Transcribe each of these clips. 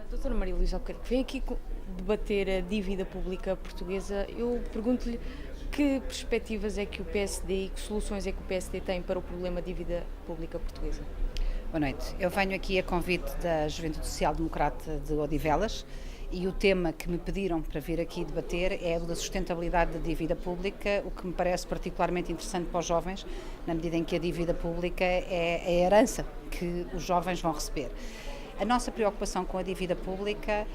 Doutora Maria Luísa Albuquerque, vem aqui debater a dívida pública portuguesa. Eu pergunto-lhe que perspectivas é que o PSD e que soluções é que o PSD tem para o problema da dívida pública portuguesa? Boa noite. Eu venho aqui a convite da Juventude Social Democrata de Odivelas e o tema que me pediram para vir aqui debater é o da sustentabilidade da dívida pública, o que me parece particularmente interessante para os jovens, na medida em que a dívida pública é a herança que os jovens vão receber. A nossa preocupação com a dívida pública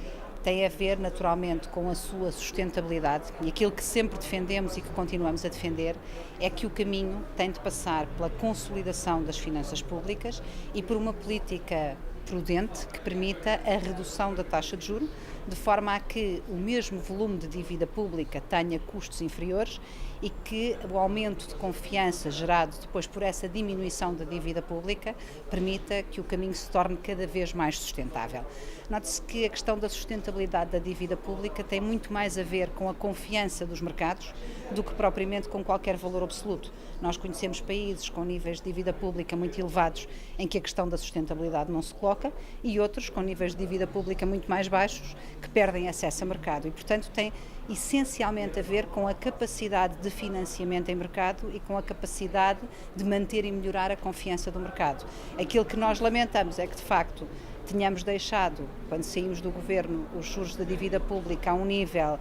tem a ver naturalmente com a sua sustentabilidade e aquilo que sempre defendemos e que continuamos a defender é que o caminho tem de passar pela consolidação das finanças públicas e por uma política prudente que permita a redução da taxa de juros, de forma a que o mesmo volume de dívida pública tenha custos inferiores e que o aumento de confiança gerado depois por essa diminuição da dívida pública permita que o caminho se torne cada vez mais sustentável. Note-se que a questão da sustentabilidade da dívida pública tem muito mais a ver com a confiança dos mercados do que propriamente com qualquer valor absoluto. Nós conhecemos países com níveis de dívida pública muito elevados em que a questão da sustentabilidade não se coloca e outros com níveis de dívida pública muito mais baixos que perdem acesso a mercado e, portanto, tem essencialmente a ver com a capacidade de financiamento em mercado e com a capacidade de manter e melhorar a confiança do mercado. Aquilo que nós lamentamos é que, de facto, tínhamos deixado, quando saímos do governo, os juros da dívida pública a um nível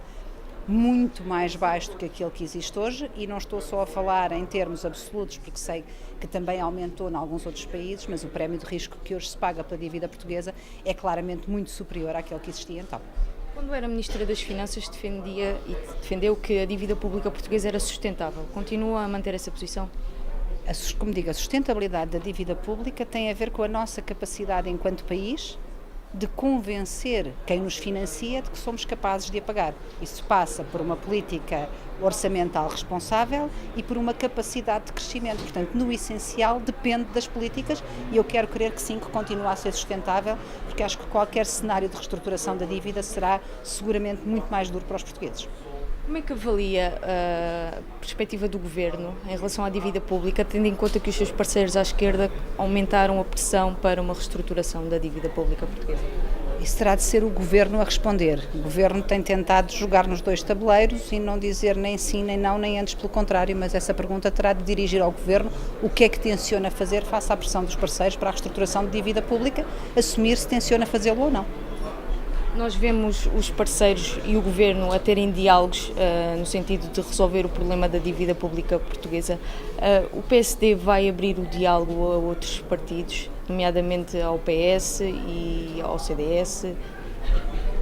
muito mais baixo do que aquele que existe hoje, e não estou só a falar em termos absolutos, porque sei que também aumentou em alguns outros países, mas o prémio de risco que hoje se paga pela dívida portuguesa é claramente muito superior àquele que existia então. Quando era Ministra das Finanças defendeu que a dívida pública portuguesa era sustentável. Continua a manter essa posição? Como digo, a sustentabilidade da dívida pública tem a ver com a nossa capacidade enquanto país de convencer quem nos financia de que somos capazes de a pagar. Isso passa por uma política orçamental responsável e por uma capacidade de crescimento. Portanto, no essencial, depende das políticas e eu quero crer que sim, que continua a ser sustentável, porque acho que qualquer cenário de reestruturação da dívida será seguramente muito mais duro para os portugueses. Como é que avalia a perspectiva do Governo em relação à dívida pública, tendo em conta que os seus parceiros à esquerda aumentaram a pressão para uma reestruturação da dívida pública portuguesa? Isso terá de ser o Governo a responder. O Governo tem tentado jogar nos dois tabuleiros e não dizer nem sim, nem não, nem antes pelo contrário, mas essa pergunta terá de dirigir ao Governo o que é que tenciona fazer face à pressão dos parceiros para a reestruturação de dívida pública, assumir se tenciona fazê-lo ou não. Nós vemos os parceiros e o Governo a terem diálogos no sentido de resolver o problema da dívida pública portuguesa. O PSD vai abrir o diálogo a outros partidos, nomeadamente ao PS e ao CDS?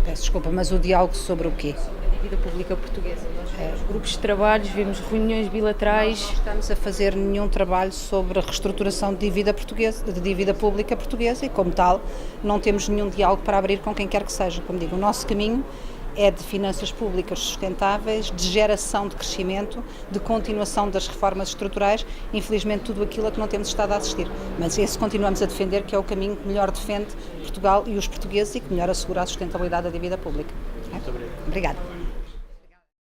Peço desculpa, mas o diálogo sobre o quê? A dívida pública portuguesa. Nós vemos grupos de trabalhos, vemos reuniões bilaterais. Nós não estamos a fazer nenhum trabalho sobre a reestruturação de dívida portuguesa, de dívida pública portuguesa e, como tal, não temos nenhum diálogo para abrir com quem quer que seja. Como digo, o nosso caminho é de finanças públicas sustentáveis, de geração de crescimento, de continuação das reformas estruturais, infelizmente tudo aquilo a que não temos estado a assistir. Mas esse continuamos a defender que é o caminho que melhor defende Portugal e os portugueses e que melhor assegura a sustentabilidade da dívida pública. Muito obrigado. Obrigada.